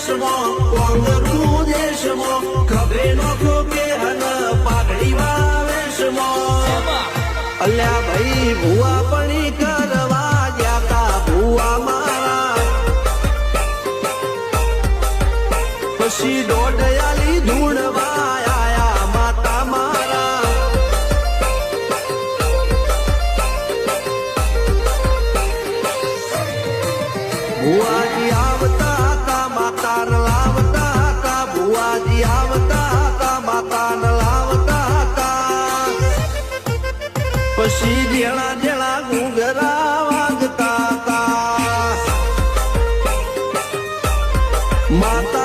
વેશમાં કોંગરું દેશમાં ખભે નોખો કે હન પાઘડીમાં વેશમાં અલ્યા ભાઈ ભૂવા પણી કરવા ગયા તા ભૂવા મારા પછી દોઢયાલી ધૂણવા આયા માતા મારા ભુવાજી આવતા હતા માતા લાવતા હતા ભુવાજી આવતા હતા માતા લાવતા હતા પછી જેણા જેણા ઘૂંઘરા વાગતા હતા માતા